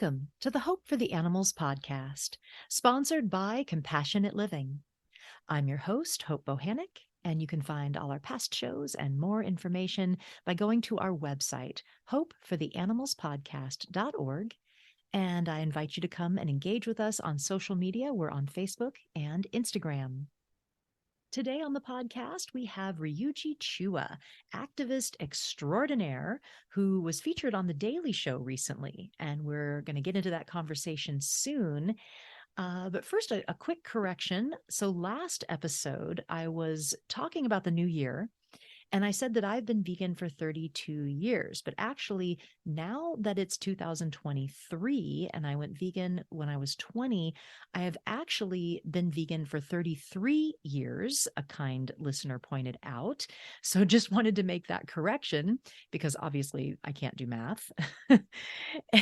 Welcome to the Hope for the Animals podcast, sponsored by Compassionate Living. I'm your host, Hope Bohannick, and you can find all our past shows and more information by going to our website, hopefortheanimalspodcast.org. And I invite you to come and engage with us on social media. We're on Facebook and Instagram. Today on the podcast, we have Ryuji Chua, activist extraordinaire, who was featured on The Daily Show recently. And we're going to get into that conversation soon. But first, a quick correction. So last episode, I was talking about the new year. And I said that I've been vegan for 32 years, but actually now that it's 2023 and I went vegan when I was 20, I have actually been vegan for 33 years, a kind listener pointed out. So just wanted to make that correction because obviously I can't do math.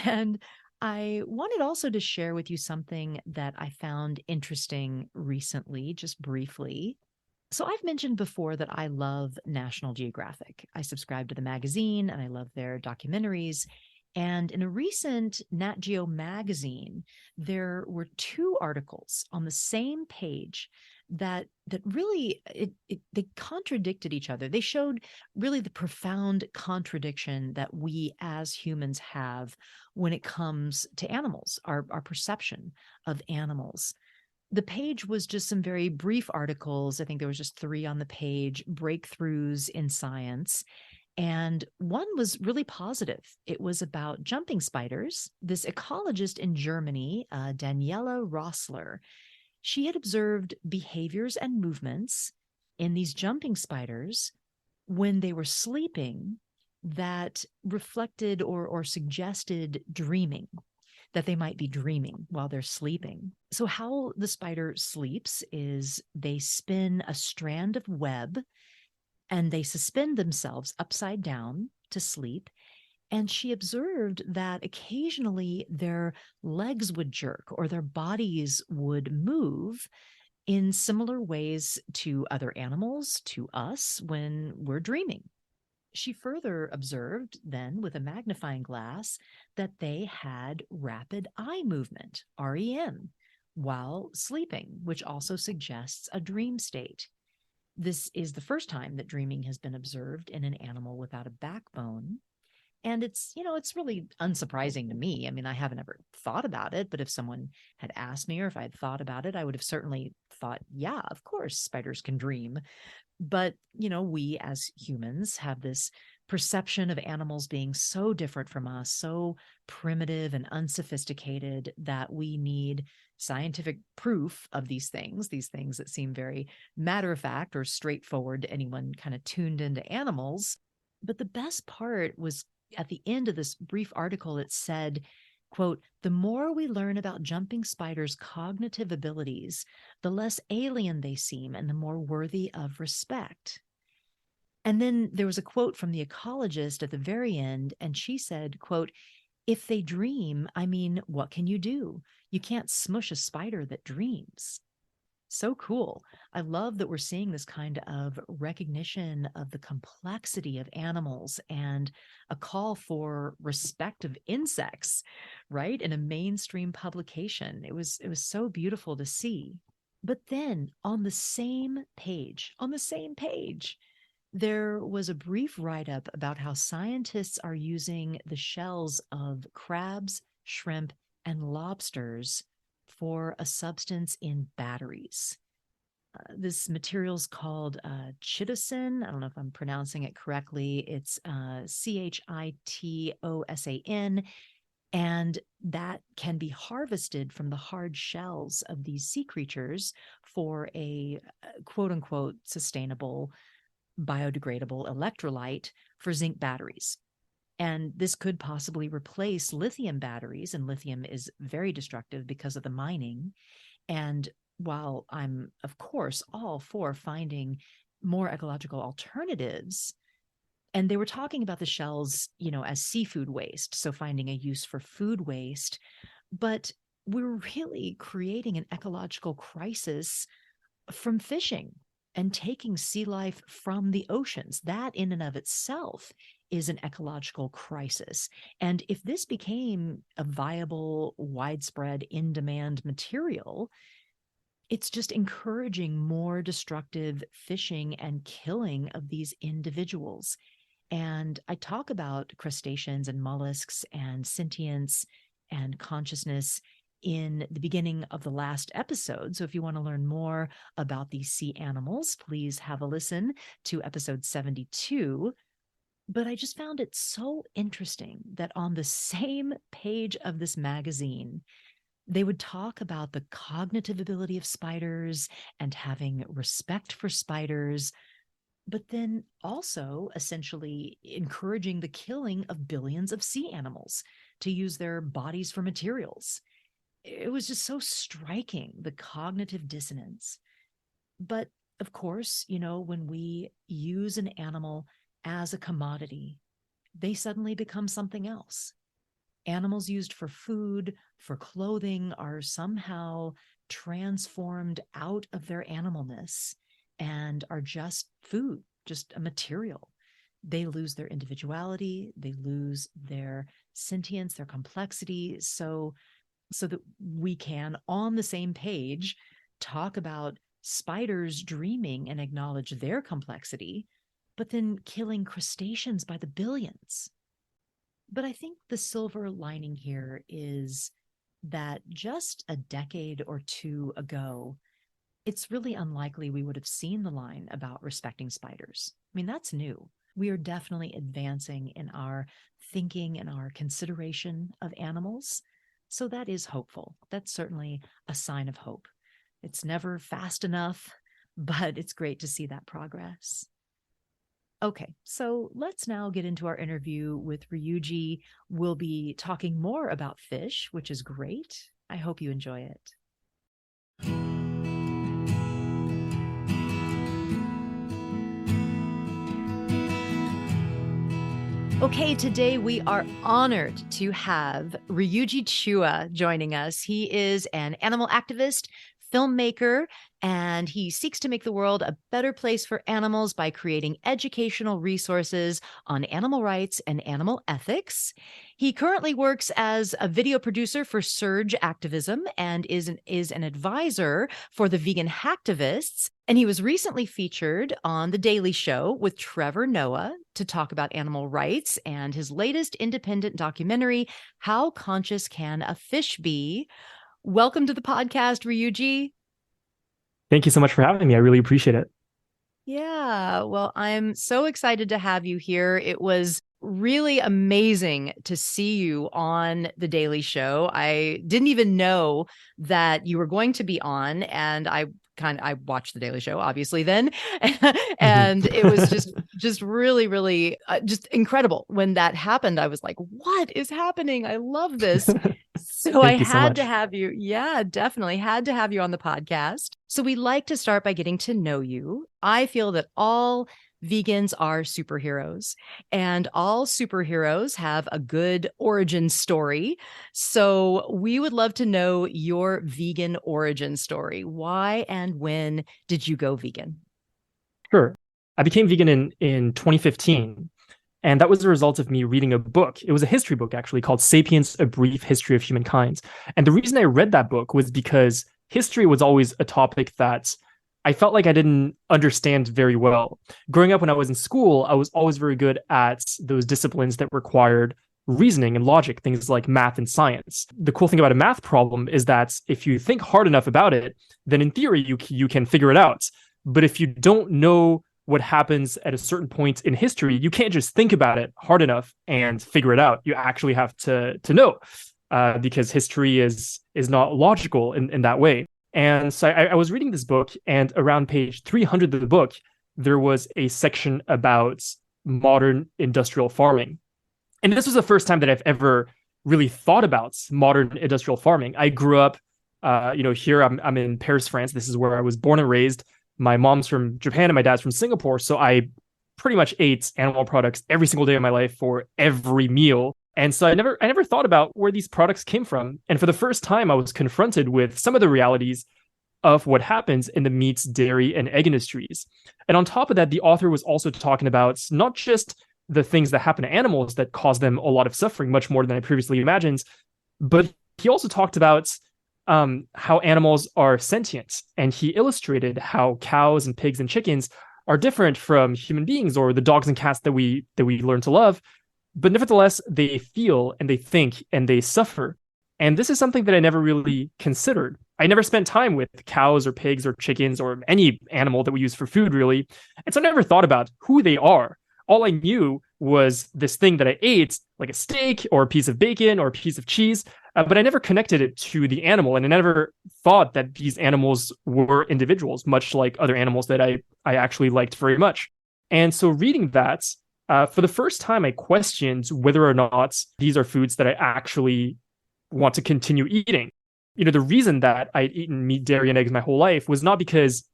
And I wanted also to share with you something that I found interesting recently, just briefly. So I've mentioned before that I love National Geographic. I subscribe to the magazine and I love their documentaries. And in a recent Nat Geo magazine, there were two articles on the same page that really they contradicted each other. They showed really the profound contradiction that we as humans have when it comes to animals, our perception of animals. The page was just some very brief articles. I think there was just 3 on the page, breakthroughs in science. And one was really positive. It was about jumping spiders. This ecologist in Germany, Daniela Rossler, she had observed behaviors and movements in these jumping spiders when they were sleeping that reflected or suggested dreaming, that they might be dreaming while they're sleeping. So how the spider sleeps is they spin a strand of web and they suspend themselves upside down to sleep. And she observed that occasionally their legs would jerk or their bodies would move in similar ways to other animals, to us when we're dreaming. She further observed then with a magnifying glass that they had rapid eye movement, REM, while sleeping, which also suggests a dream state. This is the first time that dreaming has been observed in an animal without a backbone. And it's really unsurprising to me. I mean, I haven't ever thought about it, but if someone had asked me or if I had thought about it, I would have certainly thought, yeah, of course, spiders can dream. But, we as humans have this perception of animals being so different from us, so primitive and unsophisticated that we need scientific proof of these things that seem very matter of fact or straightforward to anyone kind of tuned into animals. But the best part was at the end of this brief article, it said, quote, "The more we learn about jumping spiders' cognitive abilities, the less alien they seem and the more worthy of respect." And then there was a quote from the ecologist at the very end, and she said, quote, "If they dream, I mean, what can you do? You can't smush a spider that dreams." So cool. I love that we're seeing this kind of recognition of the complexity of animals and a call for respect of insects, right? In a mainstream publication. It was so beautiful to see. But then on the same page, there was a brief write-up about how scientists are using the shells of crabs, shrimp, and lobsters for a substance in batteries. This material is called chitosan. I don't know if I'm pronouncing it correctly. It's chitosan, and that can be harvested from the hard shells of these sea creatures for a quote unquote sustainable biodegradable electrolyte for zinc batteries. And this could possibly replace lithium batteries, and lithium is very destructive because of the mining. And while I'm, of course, all for finding more ecological alternatives, and they were talking about the shells, as seafood waste, so finding a use for food waste, but we're really creating an ecological crisis from fishing and taking sea life from the oceans. That in and of itself is an ecological crisis. And if this became a viable, widespread, in-demand material, it's just encouraging more destructive fishing and killing of these individuals. And I talk about crustaceans and mollusks and sentience and consciousness in the beginning of the last episode. So if you want to learn more about these sea animals, please have a listen to episode 72. But I just found it so interesting that on the same page of this magazine, they would talk about the cognitive ability of spiders and having respect for spiders, but then also essentially encouraging the killing of billions of sea animals to use their bodies for materials. It was just so striking, the cognitive dissonance. But of course, when we use an animal as a commodity, they suddenly become something else. Animals used for food, for clothing, are somehow transformed out of their animalness and are just food, just a material. They lose their individuality, they lose their sentience, their complexity, so that we can, on the same page, talk about spiders dreaming and acknowledge their complexity, but then killing crustaceans by the billions. But I think the silver lining here is that just a decade or two ago, it's really unlikely we would have seen the line about respecting spiders. I mean, that's new. We are definitely advancing in our thinking and our consideration of animals. So that is hopeful. That's certainly a sign of hope. It's never fast enough, but it's great to see that progress. Okay, so let's now get into our interview with Ryuji. We'll be talking more about fish, which is great. I hope you enjoy it. Okay, today we are honored to have Ryuji Chua joining us. He is an animal activist, filmmaker, and he seeks to make the world a better place for animals by creating educational resources on animal rights and animal ethics. He currently works as a video producer for Surge Activism and is an advisor for the Vegan Hacktivists. And he was recently featured on The Daily Show with Trevor Noah to talk about animal rights and his latest independent documentary, How Conscious Can a Fish Be? Welcome to the podcast, Ryuji. Thank you so much for having me. I really appreciate it. Yeah, well, I'm so excited to have you here. It was really amazing to see you on The Daily Show. I didn't even know that you were going to be on, and I watched The Daily Show, obviously, then. And it was just really, really just incredible. When that happened, I was like, what is happening? I love this. So I had to have you. Yeah, definitely had to have you on the podcast. So we like to start by getting to know you. I feel that all vegans are superheroes, and all superheroes have a good origin story. So we would love to know your vegan origin story. Why and when did you go vegan? Sure. I became vegan in 2015. And that was a result of me reading a book. It was a history book, actually, called Sapiens, A Brief History of Humankind. And the reason I read that book was because history was always a topic that I felt like I didn't understand very well. Growing up when I was in school, I was always very good at those disciplines that required reasoning and logic, things like math and science. The cool thing about a math problem is that if you think hard enough about it, then in theory, you can figure it out. But if you don't know what happens at a certain point in history, you can't just think about it hard enough and figure it out. You actually have to know, because history is not logical in that way. And so I was reading this book, and around page 300 of the book, there was a section about modern industrial farming. And this was the first time that I've ever really thought about modern industrial farming. I grew up, here I'm in Paris, France. This is where I was born and raised. My mom's from Japan and my dad's from Singapore. So I pretty much ate animal products every single day of my life for every meal. And so I never thought about where these products came from. And for the first time, I was confronted with some of the realities of what happens in the meat, dairy, and egg industries. And on top of that, the author was also talking about not just the things that happen to animals that cause them a lot of suffering, much more than I previously imagined. But he also talked about how animals are sentient, and he illustrated how cows and pigs and chickens are different from human beings or the dogs and cats that we learn to love, but nevertheless they feel and they think and they suffer. And this is something that I never really considered. I never spent time with cows or pigs or chickens or any animal that we use for food, really. And so I never thought about who they are. All I knew was this thing that I ate, like a steak or a piece of bacon or a piece of cheese, but I never connected it to the animal. And I never thought that these animals were individuals, much like other animals that I actually liked very much. And so reading that, for the first time, I questioned whether or not these are foods that I actually want to continue eating. The reason that I'd eaten meat, dairy, and eggs my whole life was not because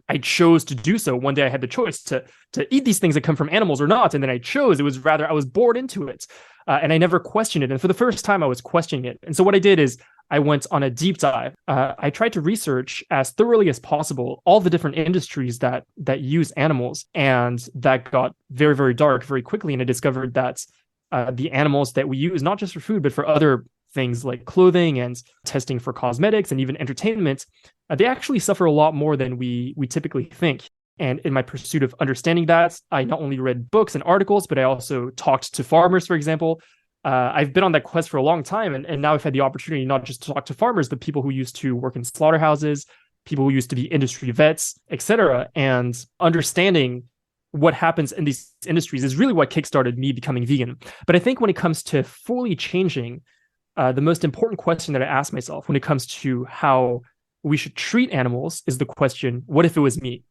I chose to do so. One day I had the choice to eat these things that come from animals or not, and then I chose. It was rather I was bored into it, and I never questioned it. And for the first time, I was questioning it. And so what I did is I went on a deep dive. I tried to research as thoroughly as possible all the different industries that use animals, and that got very, very dark very quickly. And I discovered that the animals that we use, not just for food, but for other things like clothing and testing for cosmetics and even entertainment, they actually suffer a lot more than we typically think. And in my pursuit of understanding that, I not only read books and articles, but I also talked to farmers, for example. I've been on that quest for a long time, and now I've had the opportunity not just to talk to farmers, but people who used to work in slaughterhouses, people who used to be industry vets, etc. And understanding what happens in these industries is really what kickstarted me becoming vegan. But I think when it comes to fully changing, the most important question that I ask myself when it comes to how we should treat animals is the question, what if it was me?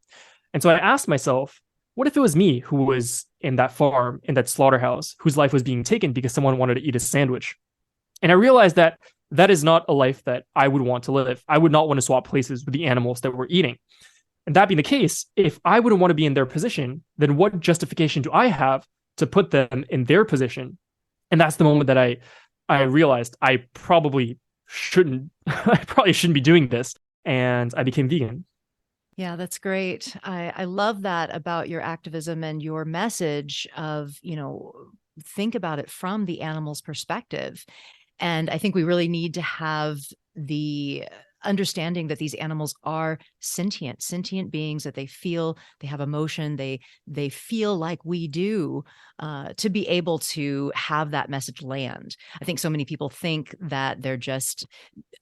And so I asked myself, what if it was me who was in that farm, in that slaughterhouse, whose life was being taken because someone wanted to eat a sandwich? And I realized that that is not a life that I would want to live. I would not want to swap places with the animals that we're eating. And that being the case, if I wouldn't want to be in their position, then what justification do I have to put them in their position? And that's the moment that I realized I probably shouldn't be doing this, and I became vegan. Yeah, that's great. I love that about your activism and your message of, think about it from the animal's perspective. And I think we really need to have the understanding that these animals are sentient beings, that they feel, they have emotion, they feel like we do, to be able to have that message land. I think so many people think that they're just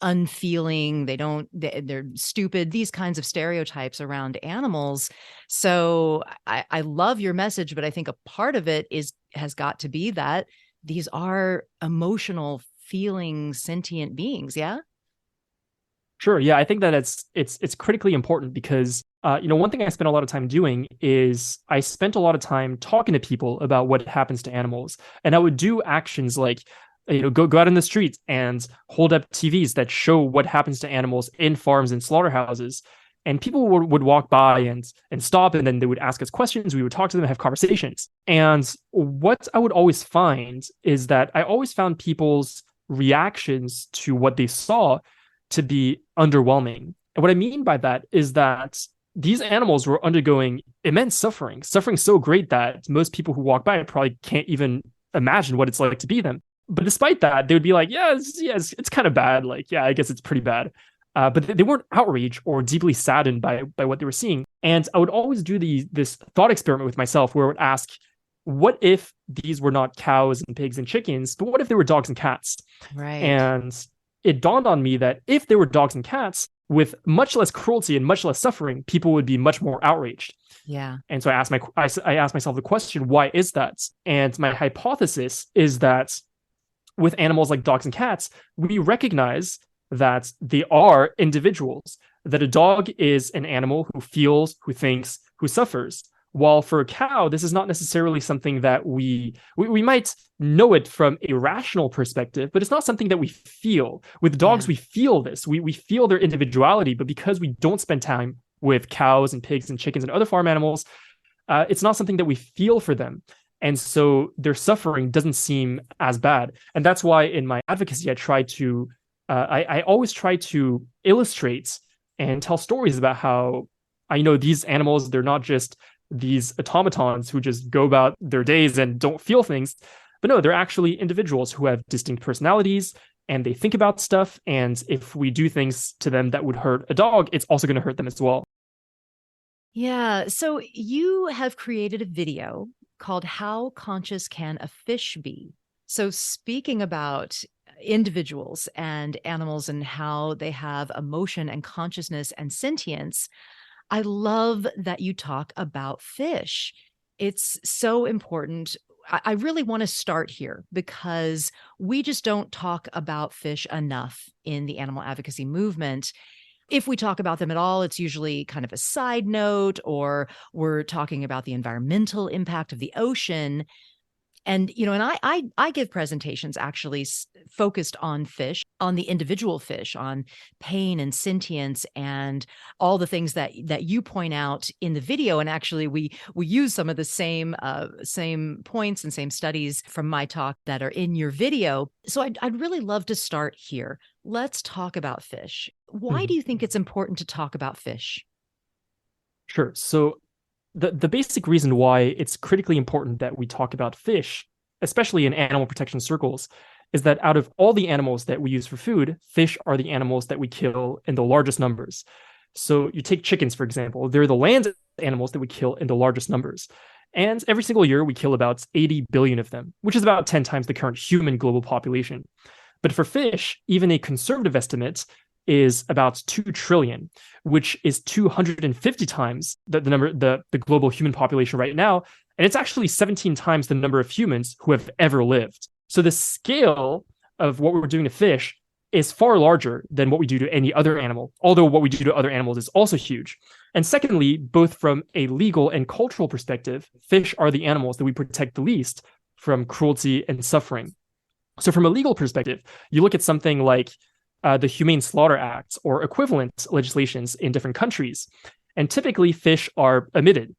unfeeling, they're stupid, these kinds of stereotypes around animals. So I love your message, but I think a part of it has got to be that these are emotional, feeling, sentient beings. Yeah. Sure. Yeah, I think that it's critically important because one thing I spent a lot of time doing is I spent a lot of time talking to people about what happens to animals, and I would do actions like go out in the streets and hold up TVs that show what happens to animals in farms and slaughterhouses, and people would walk by and stop, and then they would ask us questions. We would talk to them, have conversations, and what I would always find is that I always found people's reactions to what they saw to be underwhelming. And what I mean by that is that these animals were undergoing immense suffering so great that most people who walk by probably can't even imagine what it's like to be them. But despite that, they would be like, it's kind of bad. Like, yeah, I guess it's pretty bad. But they weren't outraged or deeply saddened by what they were seeing. And I would always do this thought experiment with myself where I would ask, what if these were not cows and pigs and chickens, but what if they were dogs and cats? Right. And it dawned on me that if they were dogs and cats, with much less cruelty and much less suffering, people would be much more outraged. Yeah. And so I asked myself the question, why is that? And my hypothesis is that with animals like dogs and cats, we recognize that they are individuals, that a dog is an animal who feels, who thinks, who suffers. While for a cow, this is not necessarily something that we might know it from a rational perspective, but it's not something that we feel. With dogs, we feel this. We feel their individuality, but because we don't spend time with cows and pigs and chickens and other farm animals, it's not something that we feel for them. And so their suffering doesn't seem as bad. And that's why in my advocacy, I always try to illustrate and tell stories about how I know these animals, they're not just these automatons who just go about their days and don't feel things. But no, they're actually individuals who have distinct personalities and they think about stuff. And if we do things to them that would hurt a dog, it's also going to hurt them as well. Yeah. So you have created a video called How Conscious Can a Fish Be? So speaking about individuals and animals and how they have emotion and consciousness and sentience, I love that you talk about fish. It's so important. I really want to start here because we just don't talk about fish enough in the animal advocacy movement. If we talk about them at all, it's usually kind of a side note, or we're talking about the environmental impact of the ocean. And, and I give presentations actually focused on fish, on the individual fish, on pain and sentience and all the things that you point out in the video. And actually we use some of the same points and same studies from my talk that are in your video. So I'd really love to start here. Let's talk about fish. Why do you think it's important to talk about fish? Sure. So the basic reason why it's critically important that we talk about fish, especially in animal protection circles, is that out of all the animals that we use for food, fish are the animals that we kill in the largest numbers. So you take chickens, for example, they're the land animals that we kill in the largest numbers. And every single year we kill about 80 billion of them, which is about 10 times the current human global population. But for fish, even a conservative estimate is about 2 trillion, which is 250 times the number, the global human population right now. And it's actually 17 times the number of humans who have ever lived. So the scale of what we're doing to fish is far larger than what we do to any other animal, although what we do to other animals is also huge. And secondly, both from a legal and cultural perspective, fish are the animals that we protect the least from cruelty and suffering. So from a legal perspective, you look at something like the Humane Slaughter Act or equivalent legislations in different countries, and typically fish are omitted.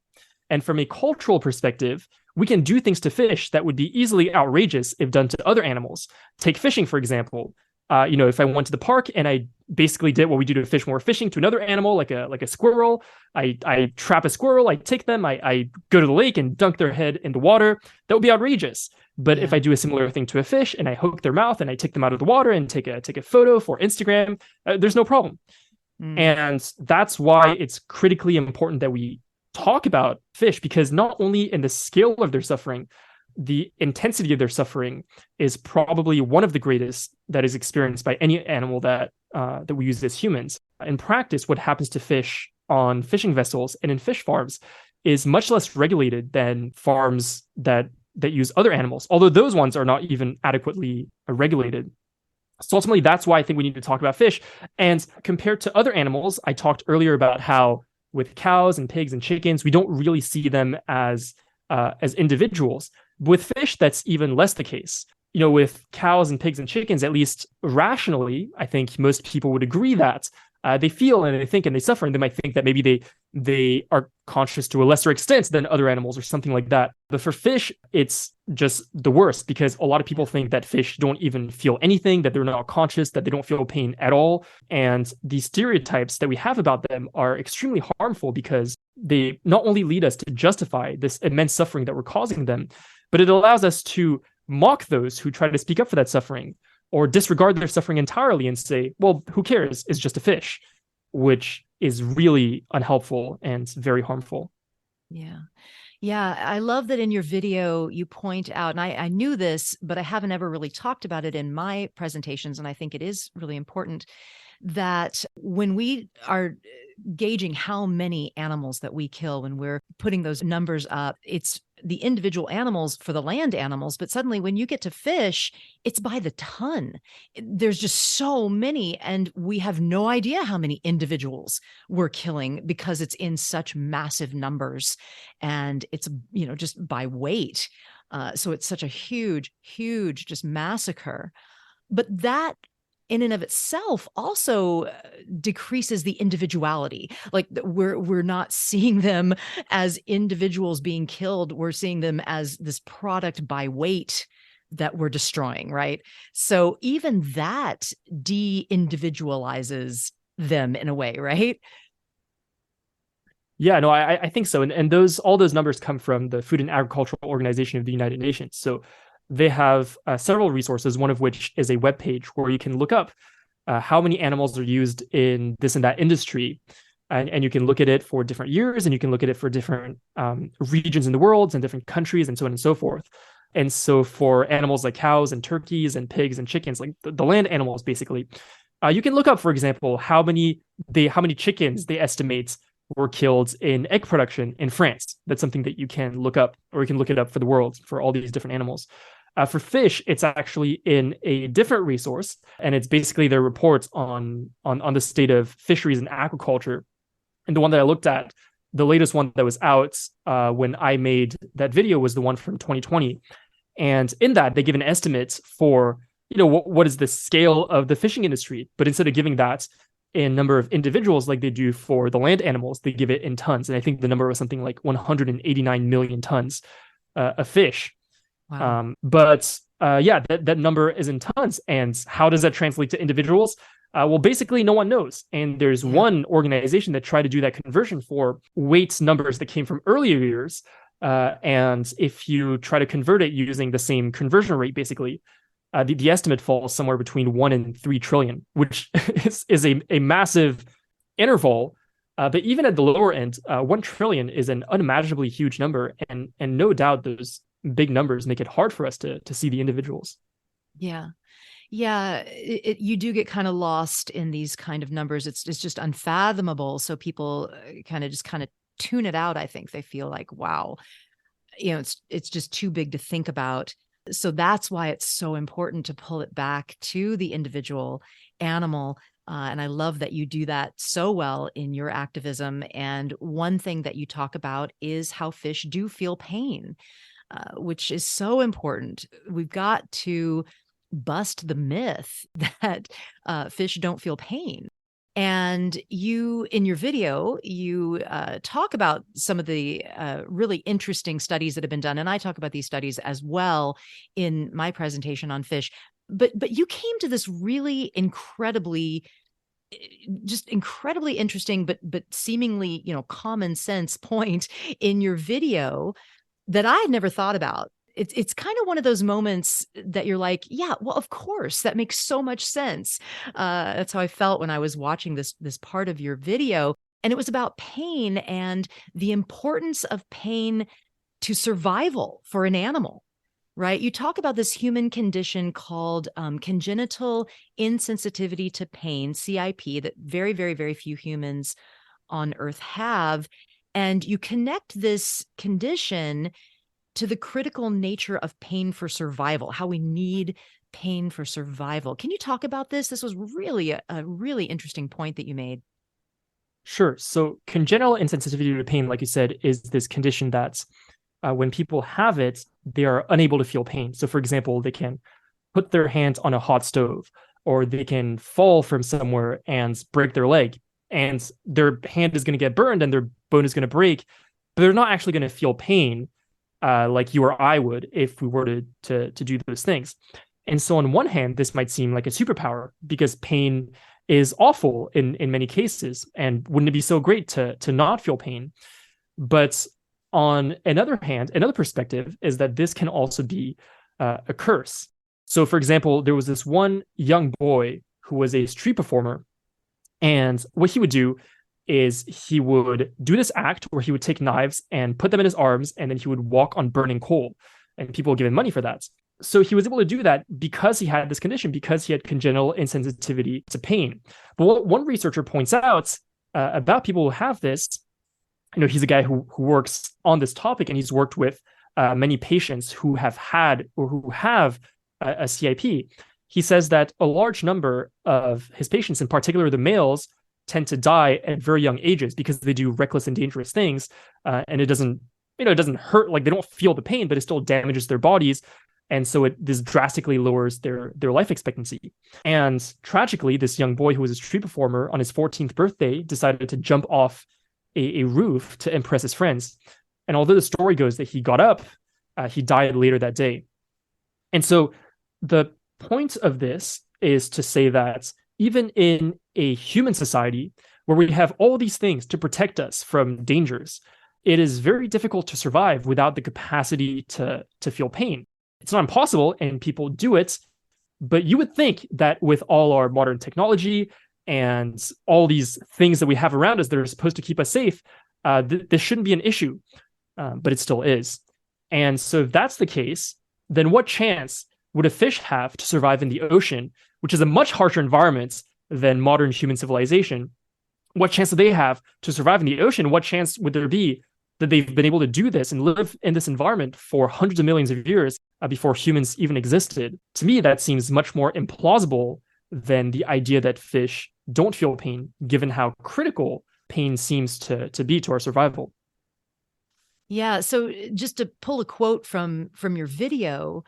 And from a cultural perspective, we can do things to fish that would be easily outrageous if done to other animals. Take fishing, for example. If I went to the park and I basically did what we do to fish when we're fishing to another animal, like a squirrel, I trap a squirrel, I take them, I go to the lake and dunk their head in the water, that would be outrageous. But if I do a similar thing to a fish and I hook their mouth and I take them out of the water and take a photo for Instagram, there's no problem. And that's why it's critically important that we talk about fish, because not only in the scale of their suffering, the intensity of their suffering is probably one of the greatest that is experienced by any animal that we use as humans. In practice, what happens to fish on fishing vessels and in fish farms is much less regulated than farms that use other animals, although those ones are not even adequately regulated. So ultimately, that's why I think we need to talk about fish. And compared to other animals, I talked earlier about how with cows and pigs and chickens, we don't really see them as individuals. With fish, that's even less the case. With cows and pigs and chickens, at least rationally, I think most people would agree that they feel and they think and they suffer, and they might think that maybe they are conscious to a lesser extent than other animals or something like that. But for fish, it's just the worst, because a lot of people think that fish don't even feel anything, that they're not conscious, that they don't feel pain at all. And these stereotypes that we have about them are extremely harmful, because they not only lead us to justify this immense suffering that we're causing them, but it allows us to mock those who try to speak up for that suffering, or disregard their suffering entirely and say, well, who cares? It's just a fish, which is really unhelpful and very harmful. Yeah. Yeah. I love that in your video, you point out, and I knew this, but I haven't ever really talked about it in my presentations. And I think it is really important that when we are gauging how many animals that we kill, when we're putting those numbers up, it's the individual animals for the land animals. But suddenly when you get to fish, it's by the ton. There's just so many, and we have no idea how many individuals we're killing because it's in such massive numbers, and it's, just by weight. So it's such a huge, huge just massacre. But that in and of itself also decreases the individuality. Like we're not seeing them as individuals being killed. We're seeing them as this product by weight that we're destroying, right? So even that de-individualizes them in a way, right? Yeah, no, I think so. And all those numbers come from the Food and Agricultural Organization of the United Nations. So they have several resources, one of which is a web page where you can look up how many animals are used in this and that industry. And you can look at it for different years, and you can look at it for different regions in the world and different countries and so on and so forth. And so for animals like cows and turkeys and pigs and chickens, like the land animals, basically, you can look up, for example, how many chickens they estimate were killed in egg production in France. That's something that you can look up, or you can look it up for the world for all these different animals. For fish, it's actually in a different resource, and it's basically their reports on the state of fisheries and aquaculture. And the one that I looked at, the latest one that was out when I made that video, was the one from 2020. And in that, they give an estimate for, what is the scale of the fishing industry. But instead of giving that in number of individuals like they do for the land animals, they give it in tons. And I think the number was something like 189 million tons of fish. Wow. Yeah, that number is in tons. And how does that translate to individuals? Well, basically, no one knows. And there's Yeah. one organization that tried to do that conversion for weight numbers that came from earlier years. And if you try to convert it using the same conversion rate, basically, the estimate falls somewhere between 1 and 3 trillion, which is a massive interval. But even at the lower end, 1 trillion is an unimaginably huge number. And no doubt those big numbers make it hard for us to see the individuals. Yeah. Yeah, you do get kind of lost in these kind of numbers. It's just unfathomable. So people kind of tune it out. I think they feel like, wow, it's just too big to think about. So that's why it's so important to pull it back to the individual animal. And I love that you do that so well in your activism. And one thing that you talk about is how fish do feel pain, which is so important. We've got to bust the myth that fish don't feel pain. And you, in your video, you talk about some of the really interesting studies that have been done. And I talk about these studies as well in my presentation on fish. But you came to this really incredibly interesting, but seemingly, common sense point in your video that I had never thought about. It's kind of one of those moments that you're like, yeah, well, of course, that makes so much sense. That's how I felt when I was watching this part of your video. And it was about pain and the importance of pain to survival for an animal, right? You talk about this human condition called congenital insensitivity to pain, CIP, that very, very, very few humans on Earth have. And you connect this condition to the critical nature of pain for survival, how we need pain for survival. Can you talk about this? This was really a really interesting point that you made. Sure. So congenital insensitivity to pain, like you said, is this condition that when people have it, they are unable to feel pain. So, for example, they can put their hand on a hot stove, or they can fall from somewhere and break their leg, and their hand is going to get burned and their bone is going to break, but they're not actually going to feel pain like you or I would if we were to do those things. And so on one hand, this might seem like a superpower because pain is awful in many cases. And wouldn't it be so great to not feel pain? But on another hand, another perspective is that this can also be a curse. So for example, there was this one young boy who was a street performer. And what he would do is he would do this act where he would take knives and put them in his arms, and then he would walk on burning coal, and people would give him money for that. So he was able to do that because he had this condition, because he had congenital insensitivity to pain. But what one researcher points out about people who have this, he's a guy who works on this topic, and he's worked with many patients who have had or who have a CIP. He says that a large number of his patients, in particular the males, tend to die at very young ages because they do reckless and dangerous things, and it doesn't hurt, like they don't feel the pain, but it still damages their bodies, and so this drastically lowers their life expectancy. And tragically, this young boy who was a street performer on his 14th birthday decided to jump off a roof to impress his friends, and although the story goes that he got up, he died later that day. And so the point of this is to say that even in a human society where we have all these things to protect us from dangers, it is very difficult to survive without the capacity to feel pain. It's not impossible, and people do it, but you would think that with all our modern technology and all these things that we have around us that are supposed to keep us safe, this shouldn't be an issue, but it still is. And so if that's the case, then what chance would a fish have to survive in the ocean, which is a much harsher environment than modern human civilization? What chance do they have to survive in the ocean? What chance would there be that they've been able to do this and live in this environment for hundreds of millions of years before humans even existed? To me, that seems much more implausible than the idea that fish don't feel pain, given how critical pain seems to be to our survival. Yeah. So just to pull a quote from your video,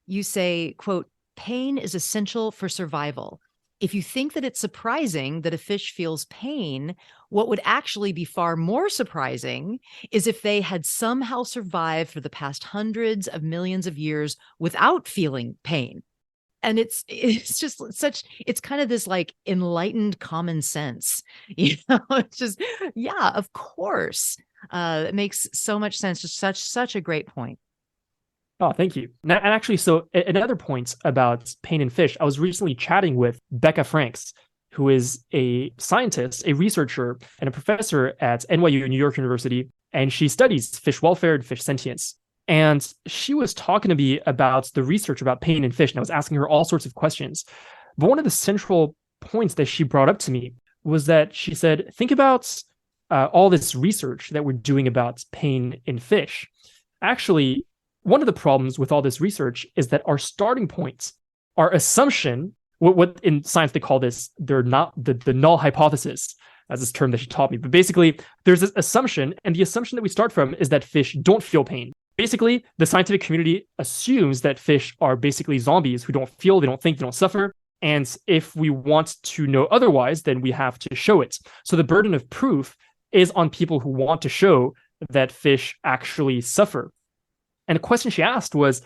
you say, quote, "Pain is essential for survival. If you think that it's surprising that a fish feels pain, what would actually be far more surprising is if they had somehow survived for the past hundreds of millions of years without feeling pain." And it's just it's kind of this like enlightened common sense, it's just, yeah, of course. It makes so much sense. Just such a great point. Oh, thank you. And actually, so another point about pain in fish, I was recently chatting with Becca Franks, who is a scientist, a researcher, and a professor at NYU, New York University, and she studies fish welfare and fish sentience. And she was talking to me about the research about pain in fish, and I was asking her all sorts of questions. But one of the central points that she brought up to me was that she said, think about all this research that we're doing about pain in fish. Actually, one of the problems with all this research is that our starting points, our assumption, what in science they call this, they're not the null hypothesis, as this term that she taught me. But basically, there's this assumption, and the assumption that we start from is that fish don't feel pain. Basically, the scientific community assumes that fish are basically zombies who don't feel, they don't think, they don't suffer. And if we want to know otherwise, then we have to show it. So the burden of proof is on people who want to show that fish actually suffer. And a question she asked was,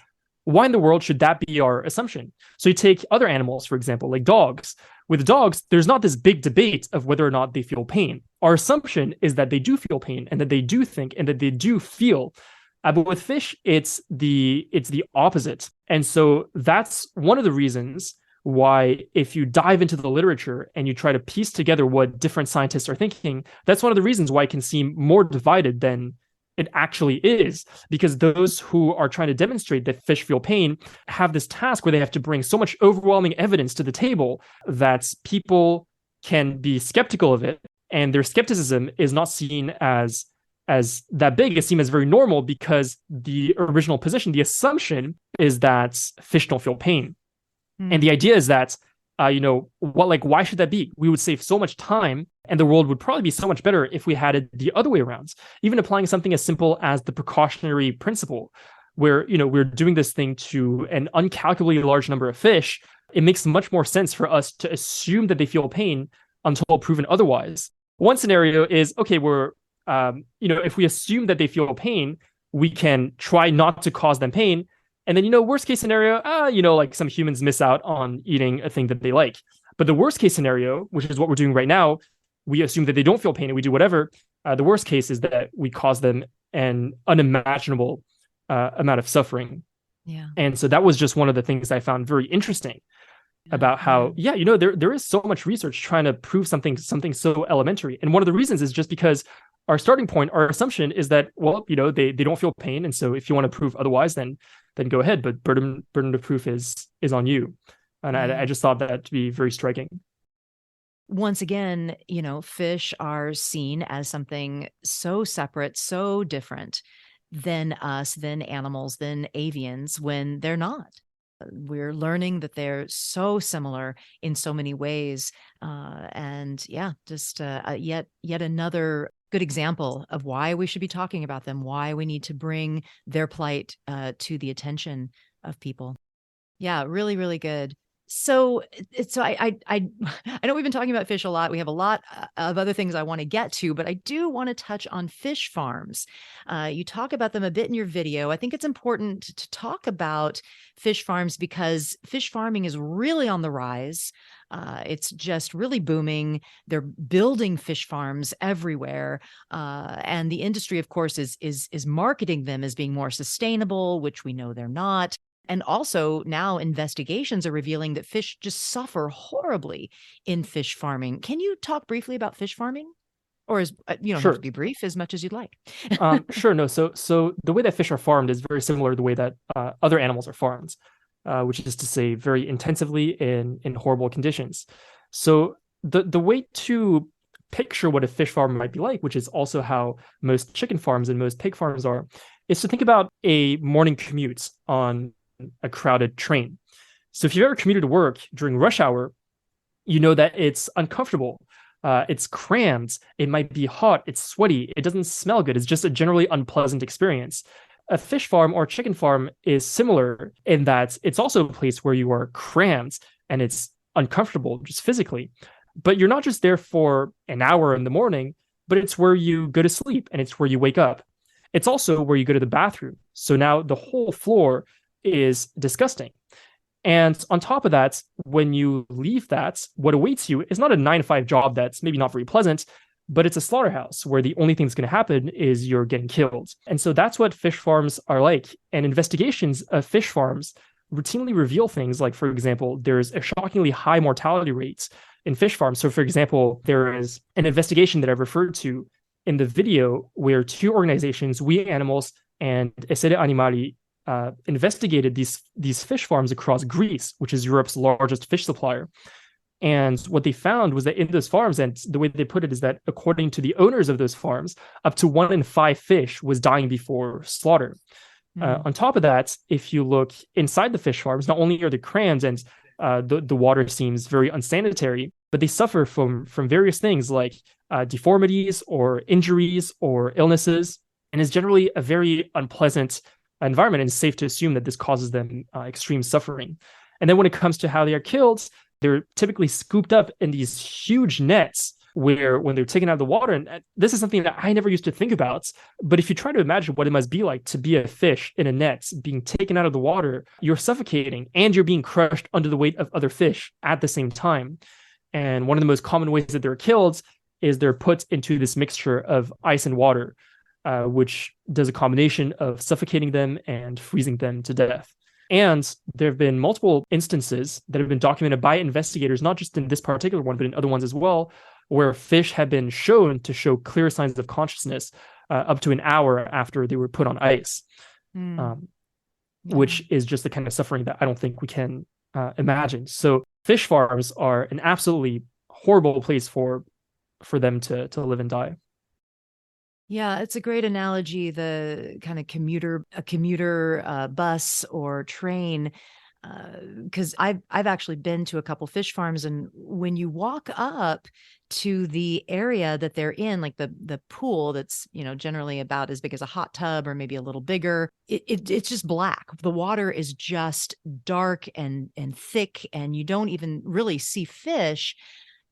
why in the world should that be our assumption? So you take other animals, for example, like dogs. With dogs, there's not this big debate of whether or not they feel pain. Our assumption is that they do feel pain and that they do think and that they do feel. But with fish, it's the opposite. And so that's one of the reasons why, if you dive into the literature and you try to piece together what different scientists are thinking, that's one of the reasons why it can seem more divided than it actually is, because those who are trying to demonstrate that fish feel pain have this task where they have to bring so much overwhelming evidence to the table that people can be skeptical of it, and their skepticism is not seen as that big. It's seen as very normal because the original position, the assumption is that fish don't feel pain. And the idea is that, why should that be? We would save so much time, and the world would probably be so much better if we had it the other way around. Even applying something as simple as the precautionary principle, where, we're doing this thing to an incalculably large number of fish, it makes much more sense for us to assume that they feel pain until proven otherwise. One scenario is, okay, if we assume that they feel pain, we can try not to cause them pain. And then, worst case scenario, like some humans miss out on eating a thing that they like. But the worst case scenario, which is what we're doing right now, we assume that they don't feel pain and we do whatever. The worst case is that we cause them an unimaginable amount of suffering. Yeah. And so that was just one of the things I found very interesting about how, there is so much research trying to prove something so elementary. And one of the reasons is just because our starting point, our assumption is that, they don't feel pain. And so if you want to prove otherwise, then go ahead. But burden of proof is on you. And I just thought that to be very striking. Once again, fish are seen as something so separate, so different than us, than animals, than avians, when they're not. We're learning that they're so similar in so many ways. Yet another good example of why we should be talking about them, why we need to bring their plight to the attention of people. Yeah, really, really good. So, I know we've been talking about fish a lot. We have a lot of other things I want to get to, but I do want to touch on fish farms. You talk about them a bit in your video. I think it's important to talk about fish farms because fish farming is really on the rise. It's just really booming. They're building fish farms everywhere, and the industry, of course, is marketing them as being more sustainable, which we know they're not. And also now investigations are revealing that fish just suffer horribly in fish farming. Can you talk briefly about fish farming? Or as you don't have to Sure. be brief, as much as you'd like. Sure. No. So the way that fish are farmed is very similar to the way that other animals are farmed, which is to say, very intensively in horrible conditions. So the way to picture what a fish farm might be like, which is also how most chicken farms and most pig farms are, is to think about a morning commute on a crowded train. So if you've ever commuted to work during rush hour, you know that it's uncomfortable. It's crammed. It might be hot. It's sweaty. It doesn't smell good. It's just a generally unpleasant experience. A fish farm or chicken farm is similar in that it's also a place where you are crammed and it's uncomfortable just physically. But you're not just there for an hour in the morning, but it's where you go to sleep and it's where you wake up. It's also where you go to the bathroom. So now the whole floor is disgusting. And on top of that, when you leave that, what awaits you is not a 9 to 5 job that's maybe not very pleasant, but it's a slaughterhouse where the only thing that's going to happen is you're getting killed. And so that's what fish farms are like. And investigations of fish farms routinely reveal things like, for example, there's a shockingly high mortality rates in fish farms. So, for example, there is an investigation that I've referred to in the video where two organizations, We Animals and Essere Animali, investigated these fish farms across Greece, which is Europe's largest fish supplier. And what they found was that in those farms, and the way they put it is that according to the owners of those farms, up to 1 in 5 fish was dying before slaughter. On top of that, if you look inside the fish farms, not only are they crammed and the water seems very unsanitary, but they suffer from various things like deformities or injuries or illnesses, and is generally a very unpleasant environment, and it's safe to assume that this causes them extreme suffering. And then when it comes to how they are killed, they're typically scooped up in these huge nets where when they're taken out of the water, and this is something that I never used to think about, but if you try to imagine what it must be like to be a fish in a net being taken out of the water, you're suffocating and you're being crushed under the weight of other fish at the same time. And one of the most common ways that they're killed is they're put into this mixture of ice and water, which does a combination of suffocating them and freezing them to death. And there have been multiple instances that have been documented by investigators, not just in this particular one, but in other ones as well, where fish have been shown to show clear signs of consciousness up to an hour after they were put on ice, which is just the kind of suffering that I don't think we can imagine. So fish farms are an absolutely horrible place for them to live and die. Yeah, it's a great analogy. The kind of commuter bus or train, because I've actually been to a couple fish farms, and when you walk up to the area that they're in, like the pool that's generally about as big as a hot tub or maybe a little bigger, it's just black. The water is just dark and thick, and you don't even really see fish.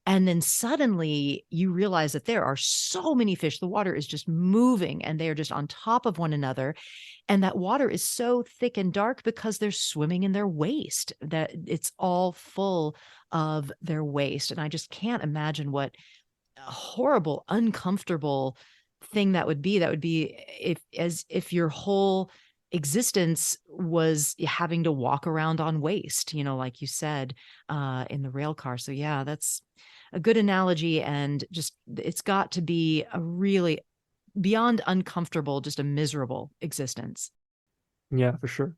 And then suddenly you realize that there are so many fish. The water is just moving and they are just on top of one another. And that water is so thick and dark because they're swimming in their waste, that it's all full of their waste. And I just can't imagine what a horrible, uncomfortable thing that would be. That would be if your whole existence was having to walk around on waste, like you said, in the rail car. So yeah, that's a good analogy, and just it's got to be a really beyond uncomfortable, just a miserable existence. Yeah, for sure.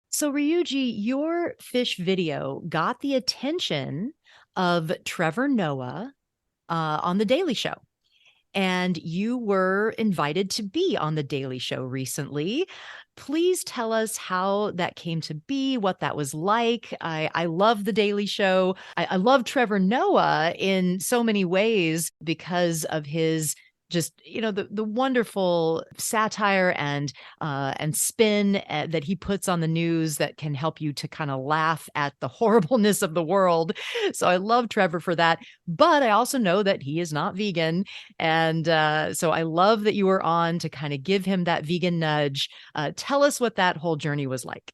So Ryuji, your fish video got the attention of Trevor Noah on The Daily Show. And you were invited to be on The Daily Show recently. Please tell us how that came to be, what that was like. I love The Daily Show. I love Trevor Noah in so many ways because of his just the wonderful satire and spin that he puts on the news that can help you to kind of laugh at the horribleness of the world. So I love Trevor for that, but I also know that he is not vegan, and so I love that you were on to kind of give him that vegan nudge. Tell us what that whole journey was like.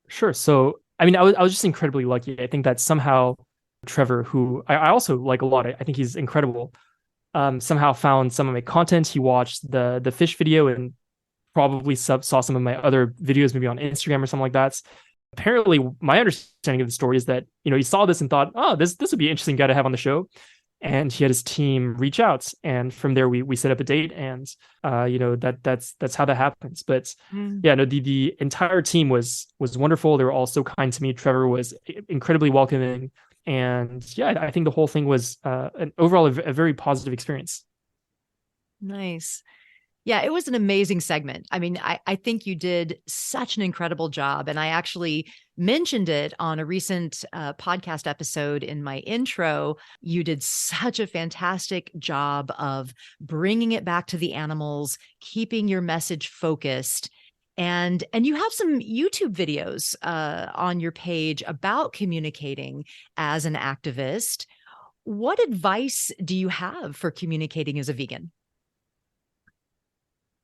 Sure. So, I mean, I was just incredibly lucky. I think that somehow Trevor, who I also like a lot, I think he's incredible, somehow found some of my content. He watched the fish video and probably saw some of my other videos, maybe on Instagram or something like that. Apparently, my understanding of the story is that he saw this and thought, oh, this would be an interesting guy to have on the show, and he had his team reach out, and from there we set up a date, and that's how that happens. But yeah, no, the entire team was wonderful. They were all so kind to me. Trevor was incredibly welcoming. And yeah, I think the whole thing was overall a very positive experience. Nice. Yeah, it was an amazing segment. I mean, I think you did such an incredible job. And I actually mentioned it on a recent podcast episode in my intro. You did such a fantastic job of bringing it back to the animals, keeping your message focused. And you have some YouTube videos on your page about communicating as an activist. What advice do you have for communicating as a vegan?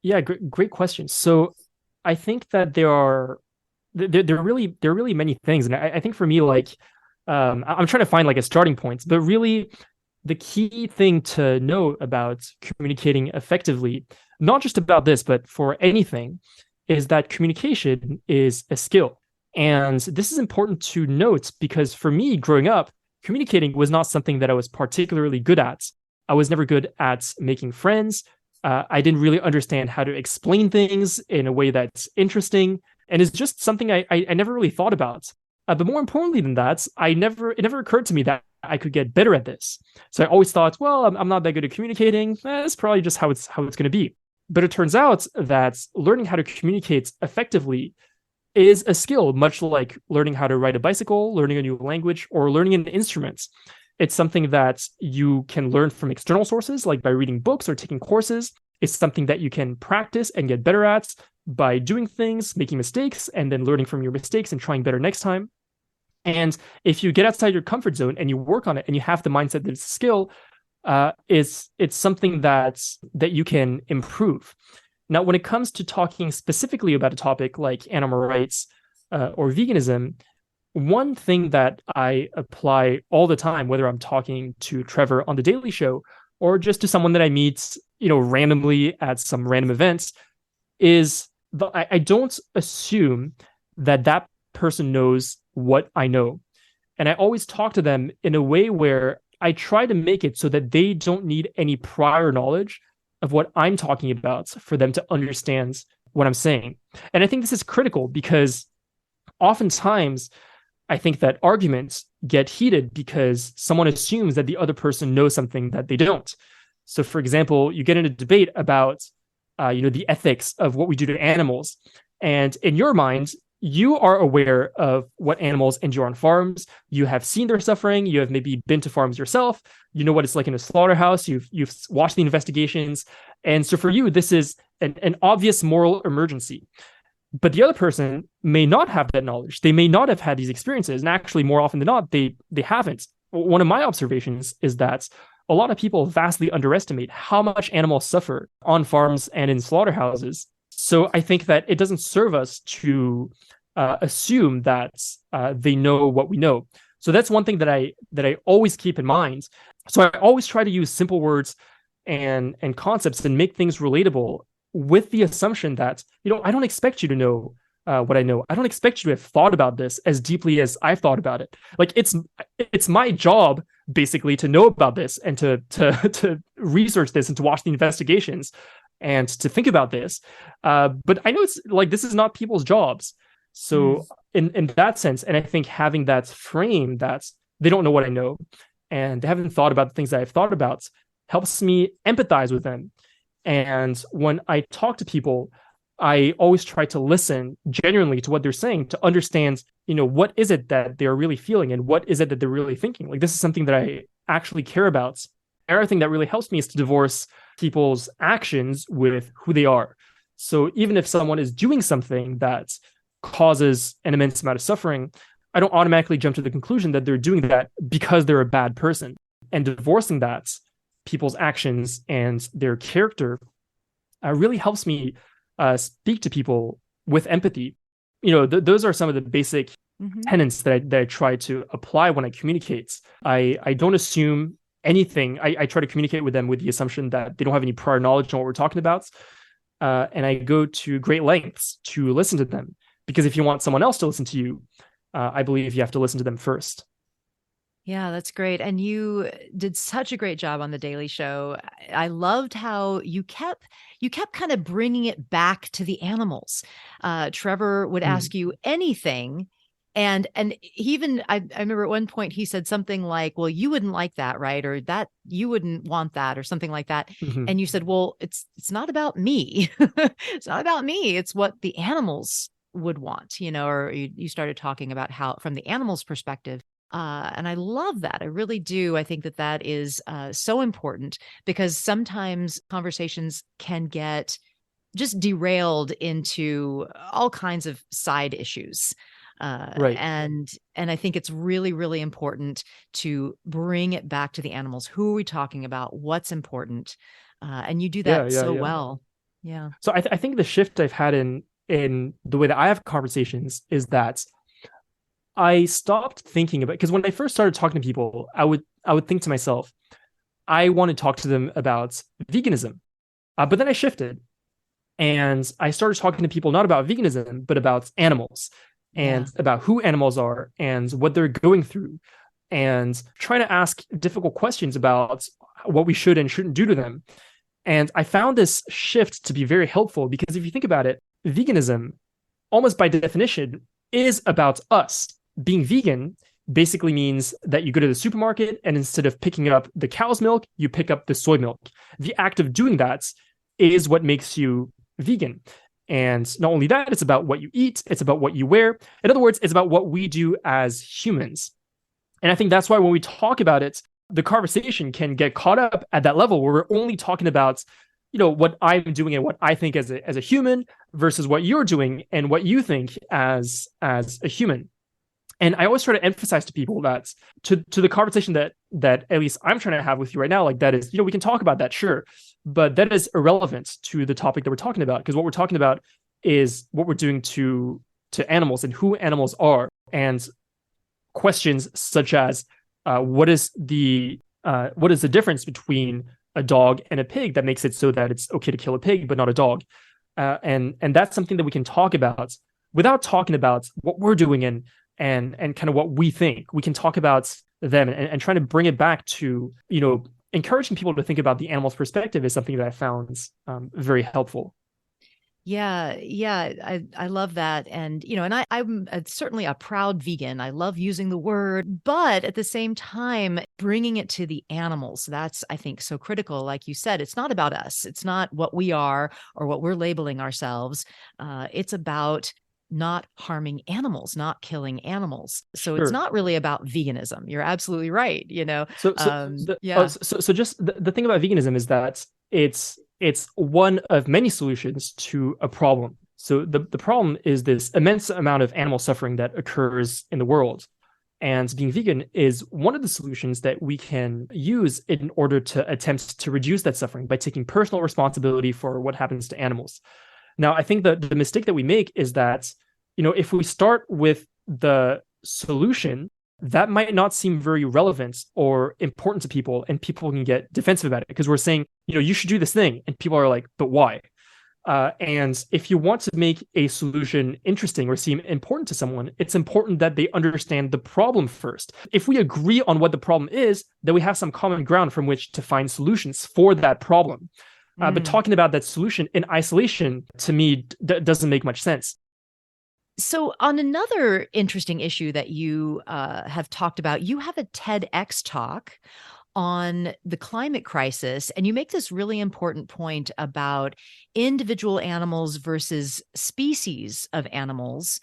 Yeah, great question. So I think that there are really many things, and I think for me, like, I'm trying to find like a starting point, but really the key thing to know about communicating effectively, not just about this, but for anything, is that communication is a skill. And this is important to note because for me, growing up, communicating was not something that I was particularly good at. I was never good at making friends. I didn't really understand how to explain things in a way that's interesting. And it's just something I never really thought about. But more importantly than that, it never occurred to me that I could get better at this. So I always thought, well, I'm not that good at communicating. It's probably just how it's going to be. But it turns out that learning how to communicate effectively is a skill, much like learning how to ride a bicycle, learning a new language, or learning an instrument. It's something that you can learn from external sources, like by reading books or taking courses. It's something that you can practice and get better at by doing things, making mistakes, and then learning from your mistakes and trying better next time. And if you get outside your comfort zone and you work on it and you have the mindset that it's a skill, it's something that you can improve. Now, when it comes to talking specifically about a topic like animal rights or veganism, one thing that I apply all the time, whether I'm talking to Trevor on The Daily Show or just to someone that I meet, randomly at some random events, is I don't assume that person knows what I know. And I always talk to them in a way where I try to make it so that they don't need any prior knowledge of what I'm talking about for them to understand what I'm saying. And I think this is critical because oftentimes I think that arguments get heated because someone assumes that the other person knows something that they don't. So, for example, you get in a debate about, the ethics of what we do to animals. And in your mind, you are aware of what animals endure on farms. You have seen their suffering. You have maybe been to farms yourself. You know what it's like in a slaughterhouse. You've watched the investigations. And so for you, this is an obvious moral emergency. But the other person may not have that knowledge. They may not have had these experiences. And actually, more often than not, they haven't. One of my observations is that a lot of people vastly underestimate how much animals suffer on farms and in slaughterhouses. So I think that it doesn't serve us to assume that they know what we know. So that's one thing that I always keep in mind. So I always try to use simple words and concepts and make things relatable with the assumption that, I don't expect you to know what I know. I don't expect you to have thought about this as deeply as I've thought about it. Like it's my job basically to know about this and to research this and to watch the investigations and to think about this. But I know it's like, this is not people's jobs. So in that sense, and I think having that frame that they don't know what I know and they haven't thought about the things that I've thought about helps me empathize with them. And when I talk to people, I always try to listen genuinely to what they're saying to understand, what is it that they're really feeling and what is it that they're really thinking. Like, this is something that I actually care about. Another thing that really helps me is to divorce people's actions with who they are. So even if someone is doing something that causes an immense amount of suffering, I don't automatically jump to the conclusion that they're doing that because they're a bad person. And divorcing that, people's actions and their character, really helps me speak to people with empathy. Those are some of the basic tenets that I try to apply when I communicate. I don't assume anything. I try to communicate with them with the assumption that they don't have any prior knowledge on what we're talking about. And I go to great lengths to listen to them, because if you want someone else to listen to you, I believe you have to listen to them first. Yeah, that's great. And you did such a great job on the Daily Show. I loved how you kept kind of bringing it back to the animals. Trevor would ask you anything. And he even, I remember at one point he said something like, well, you wouldn't like that, right? Or that you wouldn't want that, or something like that. And you said, well, it's not about me. It's not about me. It's what the animals would want, or you started talking about how from the animals' perspective. And I love that. I really do. I think that is so important, because sometimes conversations can get just derailed into all kinds of side issues. Right. And I think it's really, really important to bring it back to the animals. Who are we talking about? What's important? And you do that so well. Yeah. So I think the shift I've had in the way that I have conversations is that I stopped thinking about, because when I first started talking to people, I would think to myself, I want to talk to them about veganism. But then I shifted and I started talking to people not about veganism, but about animals and about who animals are and what they're going through, and trying to ask difficult questions about what we should and shouldn't do to them. And I found this shift to be very helpful, because if you think about it, veganism, almost by definition, is about us. Being vegan basically means that you go to the supermarket and instead of picking up the cow's milk, you pick up the soy milk. The act of doing that is what makes you vegan. And not only that, it's about what you eat, it's about what you wear. In other words, it's about what we do as humans. And I think that's why when we talk about it, the conversation can get caught up at that level where we're only talking about, what I'm doing and what I think as a human versus what you're doing and what you think as a human. And I always try to emphasize to people that to the conversation that at least I'm trying to have with you right now, like that is, we can talk about that, sure, but that is irrelevant to the topic that we're talking about, because what we're talking about is what we're doing to animals and who animals are, and questions such as what is the difference between a dog and a pig that makes it so that it's okay to kill a pig but not a dog, and that's something that we can talk about without talking about what we're doing and kind of what we think. We can talk about them and trying to bring it back to, encouraging people to think about the animal's perspective is something that I found very helpful. Yeah, I love that. And, and I'm certainly a proud vegan. I love using the word, but at the same time, bringing it to the animals, that's, I think, so critical. Like you said, it's not about us. It's not what we are or what we're labeling ourselves. It's about not harming animals, not killing animals. So it's not really about veganism. You're absolutely right. So just the thing about veganism is that it's one of many solutions to a problem. So the problem is this immense amount of animal suffering that occurs in the world. And being vegan is one of the solutions that we can use in order to attempt to reduce that suffering by taking personal responsibility for what happens to animals. Now, I think that the mistake that we make is that, if we start with the solution, that might not seem very relevant or important to people, and people can get defensive about it because we're saying, you should do this thing. And people are like, but why? And if you want to make a solution interesting or seem important to someone, it's important that they understand the problem first. If we agree on what the problem is, then we have some common ground from which to find solutions for that problem. But talking about that solution in isolation, to me, doesn't make much sense. So on another interesting issue that you have talked about, you have a TEDx talk on the climate crisis, and you make this really important point about individual animals versus species of animals.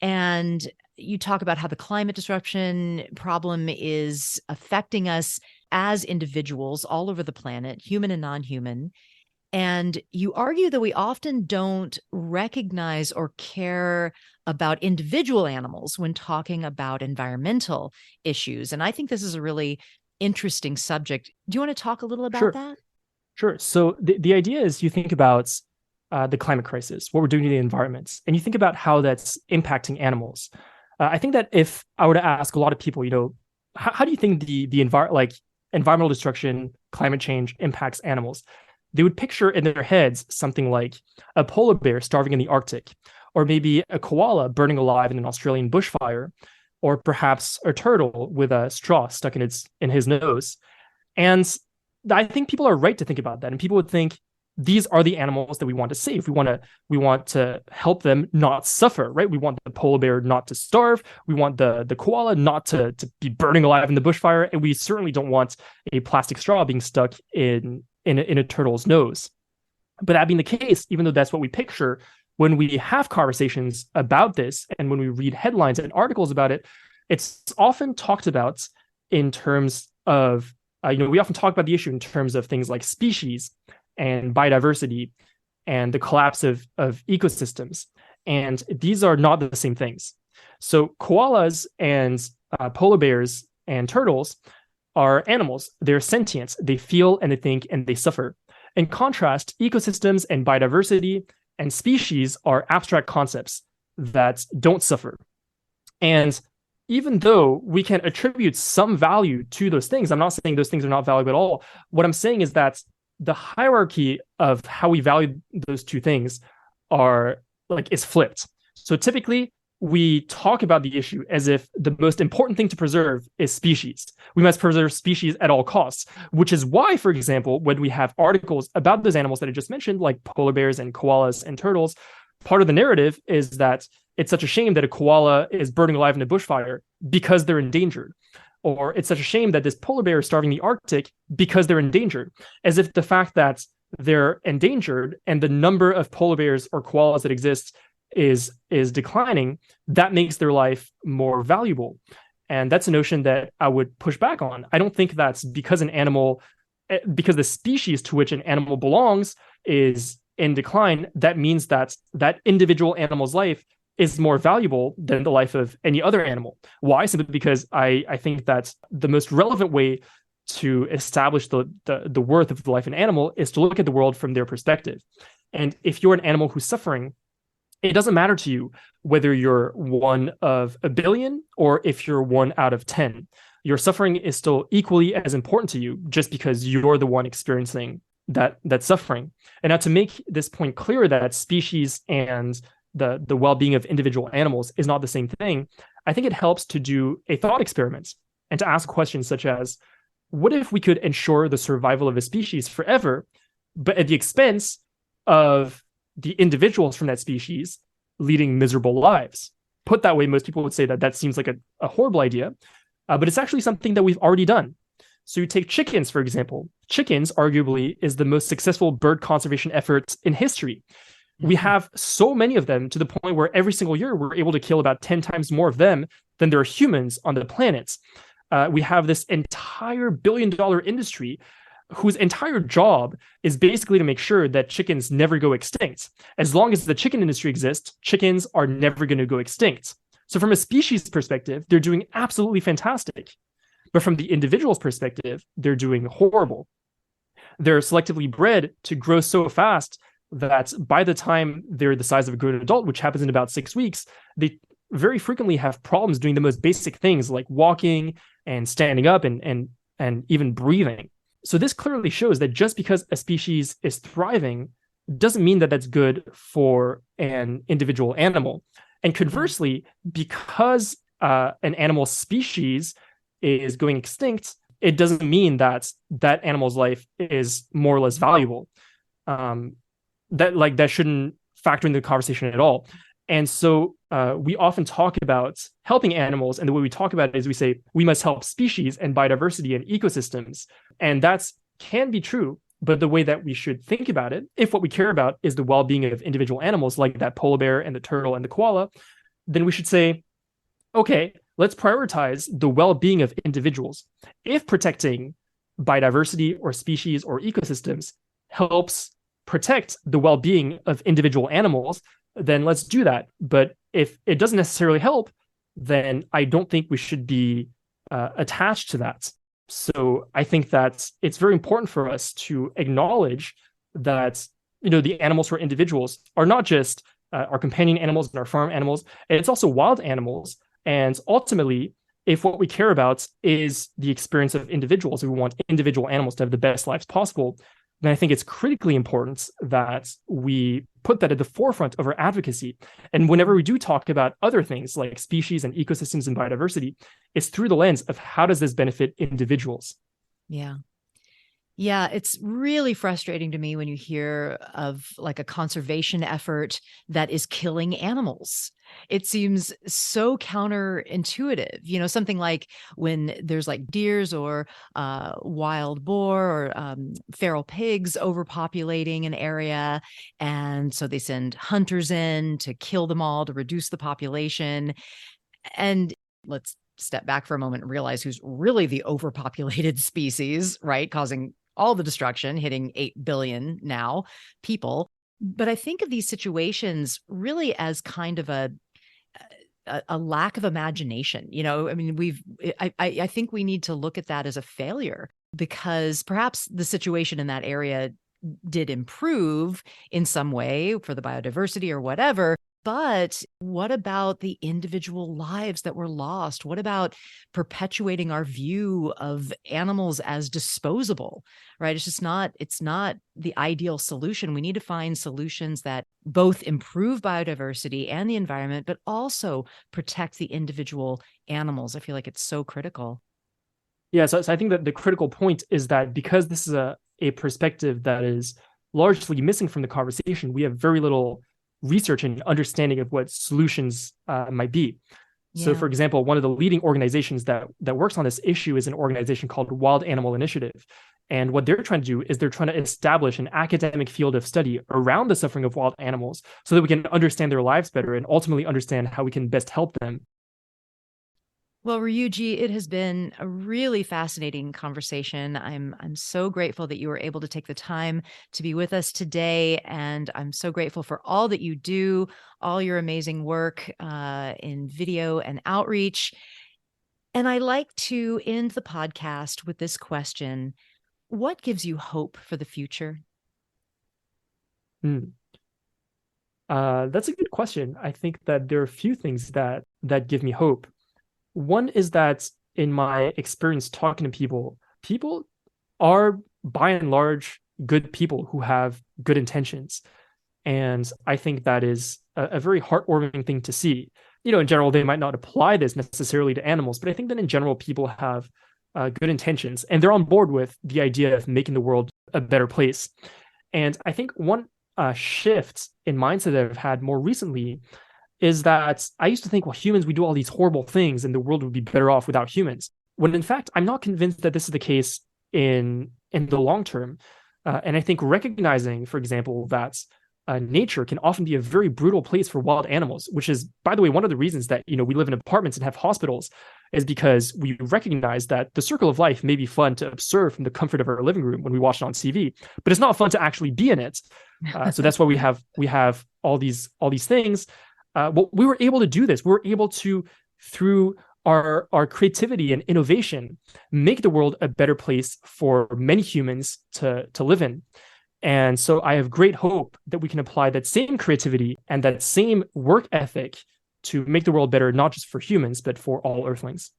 And you talk about how the climate disruption problem is affecting us as individuals all over the planet, human and non-human. And you argue that we often don't recognize or care about individual animals when talking about environmental issues. And I think this is a really interesting subject. Do you want to talk a little about that? Sure. So the idea is you think about the climate crisis, what we're doing to the environment, and you think about how that's impacting animals. I think that if I were to ask a lot of people, how do you think the environmental destruction, climate change impacts animals? They would picture in their heads something like a polar bear starving in the Arctic, or maybe a koala burning alive in an Australian bushfire, or perhaps a turtle with a straw stuck in his nose. And I think people are right to think about that. And people would think these are the animals that we want to save. We want to help them not suffer, right? We want the polar bear not to starve. We want the koala not to be burning alive in the bushfire. And we certainly don't want a plastic straw being stuck in a turtle's nose. But that being the case, even though that's what we picture, when we have conversations about this and when we read headlines and articles about it, it's often talked about in terms of, we often talk about the issue in terms of things like species and biodiversity and the collapse of ecosystems. And these are not the same things. So koalas and polar bears and turtles are animals. They're sentients. They feel and they think and they suffer. In contrast, ecosystems and biodiversity and species are abstract concepts that don't suffer. And even though we can attribute some value to those things, I'm not saying those things are not valuable at all. What I'm saying is that the hierarchy of how we value those two things is flipped. So typically, we talk about the issue as if the most important thing to preserve is species. We must preserve species at all costs, which is why, for example, when we have articles about those animals that I just mentioned, like polar bears and koalas and turtles, part of the narrative is that it's such a shame that a koala is burning alive in a bushfire because they're endangered. Or it's such a shame that this polar bear is starving in the Arctic because they're endangered, as if the fact that they're endangered and the number of polar bears or koalas that exist is declining, that makes their life more valuable. And that's a notion that I would push back on. I don't think that's because because the species to which an animal belongs is in decline, that means that that individual animal's life is more valuable than the life of any other animal. Why? Simply because I think that the most relevant way to establish the worth of the life of an animal is to look at the world from their perspective. And if you're an animal who's suffering, it doesn't matter to you whether you're one of a billion or if you're 1 out of 10. Your suffering is still equally as important to you just because you're the one experiencing that suffering. And now to make this point clear that species and the well-being of individual animals is not the same thing, I think it helps to do a thought experiment and to ask questions such as, what if we could ensure the survival of a species forever, but at the expense of the individuals from that species leading miserable lives? Put that way, most people would say that seems like a horrible idea, but it's actually something that we've already done. So you take chickens, for example. Chickens, arguably, is the most successful bird conservation effort in history. We have so many of them to the point where every single year we're able to kill about 10 times more of them than there are humans on the planet. We have this entire billion-dollar industry whose entire job is basically to make sure that chickens never go extinct. As long as the chicken industry exists, chickens are never going to go extinct. So from a species perspective, they're doing absolutely fantastic. But from the individual's perspective, they're doing horrible. They're selectively bred to grow so fast that by the time they're the size of a grown adult, which happens in about 6 weeks, they very frequently have problems doing the most basic things like walking and standing up and even breathing. So this clearly shows that just because a species is thriving doesn't mean that that's good for an individual animal. And conversely, because an animal species is going extinct, it doesn't mean that that animal's life is more or less valuable. That shouldn't factor into the conversation at all. And so we often talk about helping animals, and the way we talk about it is we say we must help species and biodiversity and ecosystems. And that can be true, but the way that we should think about it, if what we care about is the well-being of individual animals like that polar bear and the turtle and the koala, then we should say, okay, let's prioritize the well-being of individuals. If protecting biodiversity or species or ecosystems helps protect the well-being of individual animals, then let's do that. But if it doesn't necessarily help, then I don't think we should be attached to that. So I think that it's very important for us to acknowledge that the animals for individuals are not just our companion animals and our farm animals, and it's also wild animals. And ultimately, if what we care about is the experience of individuals, if we want individual animals to have the best lives possible, then I think it's critically important that we put that at the forefront of our advocacy. And whenever we do talk about other things like species and ecosystems and biodiversity, it's through the lens of how does this benefit individuals? Yeah. Yeah, it's really frustrating to me when you hear of like a conservation effort that is killing animals. It seems so counterintuitive, something like when there's like deers or wild boar or feral pigs overpopulating an area. And so they send hunters in to kill them all to reduce the population. And let's step back for a moment and realize who's really the overpopulated species, right? Causing all the destruction, hitting 8 billion now people. But I think of these situations really as kind of a lack of imagination. I mean, I think we need to look at that as a failure, because perhaps the situation in that area did improve in some way for the biodiversity or whatever. But what about the individual lives that were lost? What about perpetuating our view of animals as disposable, right? It's not the ideal solution. We need to find solutions that both improve biodiversity and the environment, but also protect the individual animals. I feel like it's so critical. Yeah, so I think that the critical point is that because this is a perspective that is largely missing from the conversation, we have very little research and understanding of what solutions might be. So, Yeah. for example, one of the leading organizations that works on this issue is an organization called Wild Animal Initiative. And what they're trying to do is they're trying to establish an academic field of study around the suffering of wild animals so that we can understand their lives better and ultimately understand how we can best help them. Well, Ryuji, it has been a really fascinating conversation. I'm so grateful that you were able to take the time to be with us today, and I'm so grateful for all that you do, all your amazing work in video and outreach. And I like to end the podcast with this question: what gives you hope for the future? Hmm. That's a good question. I think that there are a few things that give me hope. One is that in my experience talking to people, people are by and large good people who have good intentions. And I think that is a very heartwarming thing to see. In general, they might not apply this necessarily to animals, but I think that in general, people have good intentions and they're on board with the idea of making the world a better place. And I think one shift in mindset that I've had more recently is that I used to think, well, humans, we do all these horrible things and the world would be better off without humans. When in fact, I'm not convinced that this is the case in the long term. And I think recognizing, for example, that nature can often be a very brutal place for wild animals, which is, by the way, one of the reasons that we live in apartments and have hospitals, is because we recognize that the circle of life may be fun to observe from the comfort of our living room when we watch it on TV, but it's not fun to actually be in it. So that's why we have all these things. Well, we were able to do this. We were able to, through our creativity and innovation, make the world a better place for many humans to live in. And so I have great hope that we can apply that same creativity and that same work ethic to make the world better, not just for humans, but for all Earthlings.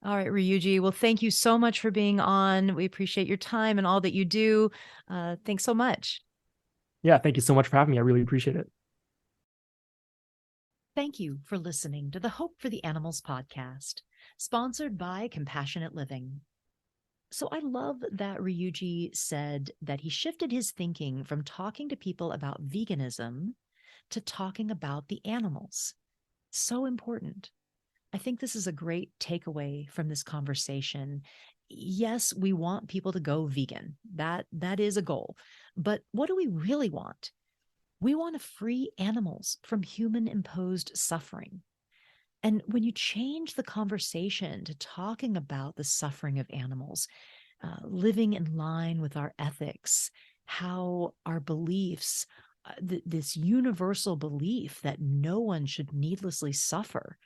All right, Ryuji. Well, thank you so much for being on. We appreciate your time and all that you do. Thanks so much. Yeah, thank you so much for having me. I really appreciate it. Thank you for listening to the Hope for the Animals podcast, sponsored by Compassionate Living. So I love that Ryuji said that he shifted his thinking from talking to people about veganism to talking about the animals. So important. I think this is a great takeaway from this conversation. Yes, we want people to go vegan. That is a goal. But what do we really want? We want to free animals from human-imposed suffering. And when you change the conversation to talking about the suffering of animals, living in line with our ethics, how our beliefs, this universal belief that no one should needlessly suffer.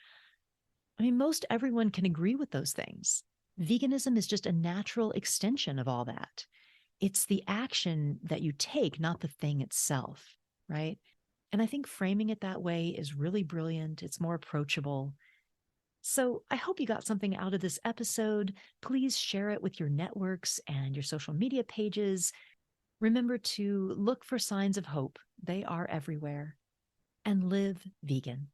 I mean, most everyone can agree with those things. Veganism is just a natural extension of all that. It's the action that you take, not the thing itself, right? And I think framing it that way is really brilliant. It's more approachable. So I hope you got something out of this episode. Please share it with your networks and your social media pages. Remember to look for signs of hope. They are everywhere. And live vegan.